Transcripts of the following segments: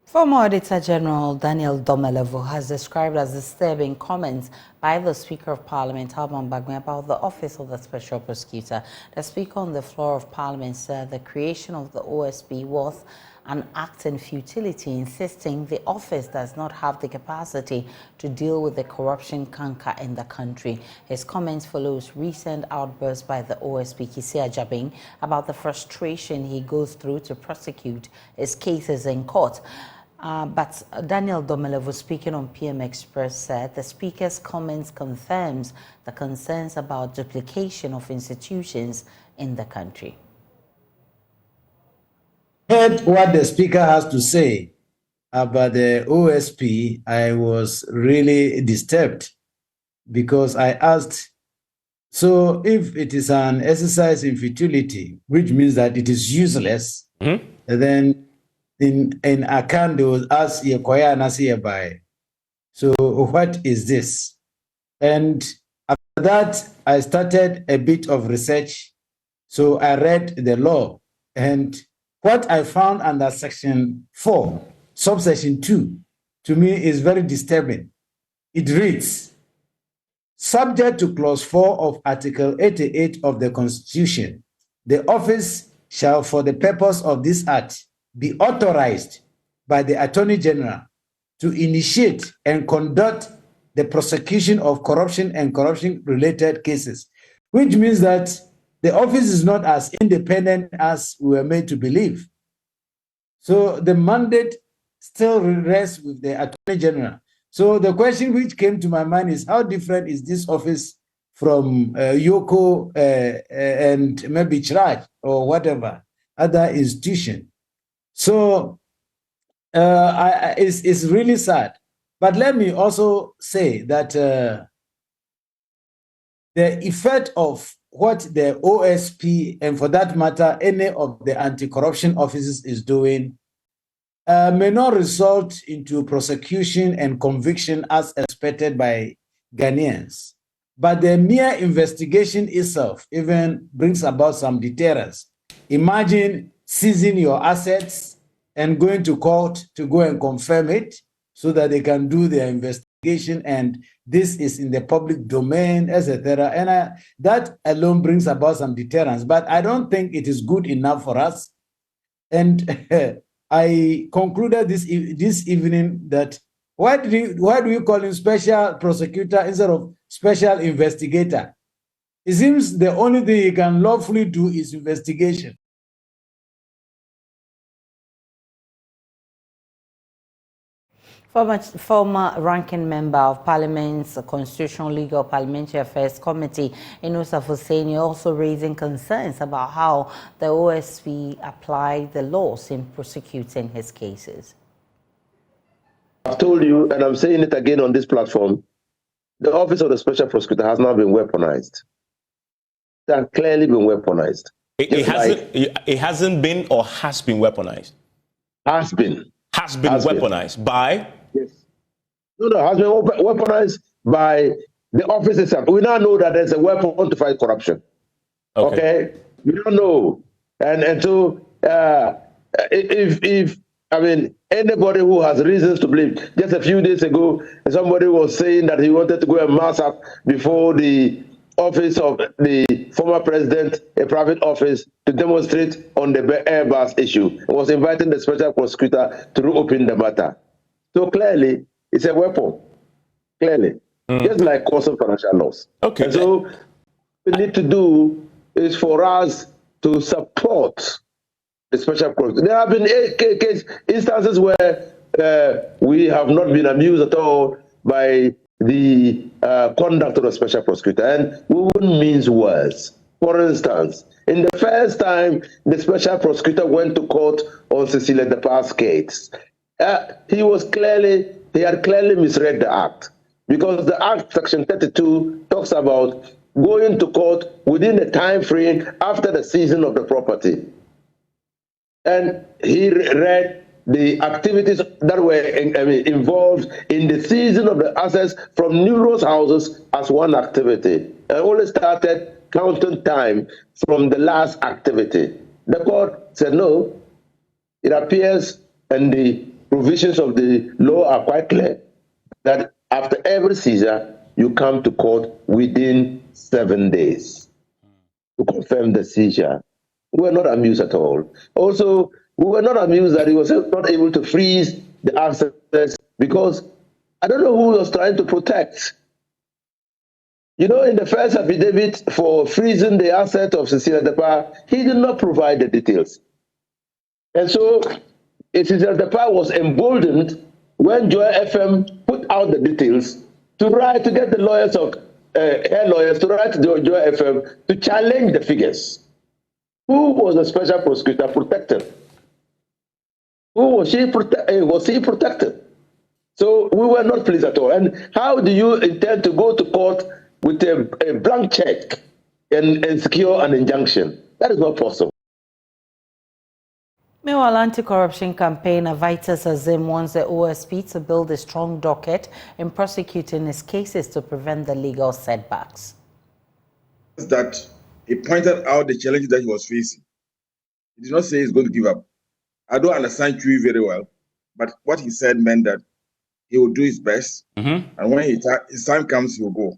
Former Auditor General Daniel Domelevo has described as disturbing comments by the Speaker of Parliament, Alban Bagme, about the Office of the Special Prosecutor. The Speaker on the floor of Parliament said the creation of the OSP was an act in futility, insisting the office does not have the capacity to deal with the corruption canker in the country. His comments follows recent outbursts by the OSP Kisia Jabing about the frustration he goes through to prosecute his cases in court. But Daniel Domelevo, speaking on PM Express, said the Speaker's comments confirms the concerns about duplication of institutions in the country. Heard what the Speaker has to say about the OSP, I was really disturbed because I asked, so if it is an exercise in futility, which means that it is useless, then in Akando as Yekoya Nasi by. So what is this? And after that, I started a bit of research. So I read the law, and what I found under section 4, subsection 2, to me is very disturbing. It reads, subject to clause 4 of Article 88 of the Constitution, the office shall, for the purpose of this act, be authorized by the Attorney General to initiate and conduct the prosecution of corruption and corruption-related cases, which means that the office is not as independent as we were made to believe. So the mandate still rests with the Attorney General. So the question which came to my mind is, how different is this office from Yoko and maybe Chraj or whatever other institution? So it's really sad. But let me also say that the effect of what the OSP, and for that matter, any of the anti-corruption offices is doing, may not result into prosecution and conviction as expected by Ghanaians. But the mere investigation itself even brings about some deterrence. Imagine seizing your assets and going to court to go and confirm it so that they can do their investigation, and this is in the public domain, etc. And that alone brings about some deterrence, but I don't think it is good enough for us. And I concluded this evening that why do you call him special prosecutor instead of special investigator? It seems the only thing he can lawfully do is investigation. Former ranking member of Parliament's Constitutional Legal Parliamentary Affairs Committee, Inusaf Hussaini, also raising concerns about how the OSP applied the laws in prosecuting his cases. I've told you, and I'm saying it again on this platform, the Office of the Special Prosecutor has now been weaponized. They have clearly been weaponized. It hasn't been or has been weaponized? Has been. Has been weaponized by? Yes. No, has been weaponized by the office itself. We now know that there's a weapon to fight corruption. Okay? We don't know. And so, if I mean, anybody who has reasons to believe, just a few days ago, somebody was saying that he wanted to go and mass up before the office of the former president, a private office, to demonstrate on the Airbus issue. He was inviting the special prosecutor to reopen the matter. So clearly, it's a weapon. Clearly. Just like causing financial loss. Okay. And so what we need to do is for us to support the special prosecutor. There have been instances where we have not been amused at all by the conduct of the special prosecutor, and we wouldn't mince words. For instance, in the first time the special prosecutor went to court on Cecilia DePa's case, he had clearly misread the act, because the act, section 32, talks about going to court within a time frame after the seizing of the property. And he read the activities that were involved in the seizing of the assets from numerous houses as one activity, and only started counting time from the last activity. The court said no. It appears, and the provisions of the law are quite clear that after every seizure, you come to court within 7 days to confirm the seizure. We were not amused at all. Also, we were not amused that he was not able to freeze the assets because I don't know who he was trying to protect. You know, in the first affidavit for freezing the asset of Cecilia Depa, he did not provide the details. And so Cecilia Depa was emboldened when Joy FM put out the details to get the lawyers of her lawyers to write to Joy FM to challenge the figures. Who was the special prosecutor protected? Who was he protected? So we were not pleased at all. And how do you intend to go to court with a blank check and secure an injunction? That is not possible. Meanwhile, anti-corruption campaigner Vitus Azim wants the OSP to build a strong docket in prosecuting his cases to prevent the legal setbacks. That he pointed out the challenges that he was facing. He did not say he's going to give up. I don't understand Chui very well, but what he said meant that he will do his best, and when his time comes, he will go.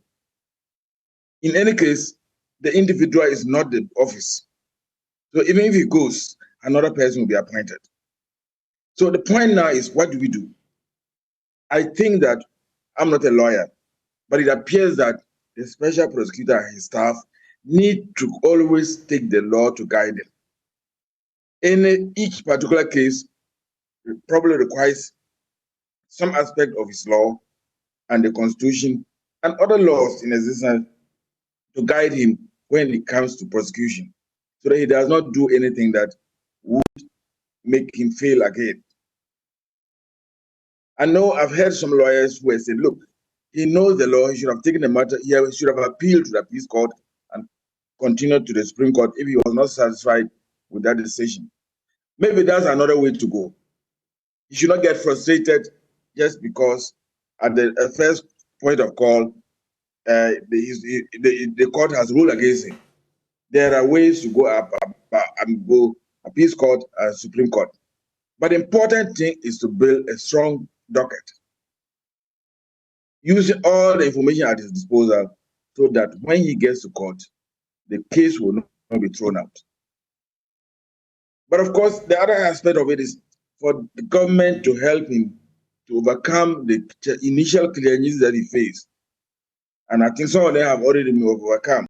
In any case, the individual is not the office. So even if he goes, another person will be appointed. So the point now is, what do we do? I think that I'm not a lawyer, but it appears that the special prosecutor and his staff need to always take the law to guide them. In each particular case, it probably requires some aspect of his law and the Constitution and other laws in existence to guide him when it comes to prosecution, so that he does not do anything that would make him fail again. I know I've heard some lawyers who have said, look, he knows the law, he should have taken the matter, he should have appealed to the appeals court and continued to the Supreme Court if he was not satisfied with that decision. Maybe that's another way to go. He should not get frustrated just because at the first point of call, the court has ruled against him. There are ways to go up and go appeals court and Supreme Court. But the important thing is to build a strong docket, using all the information at his disposal so that when he gets to court, the case will not be thrown out. But of course, the other aspect of it is for the government to help him to overcome the initial challenges that he faced. And I think some of them have already been overcome.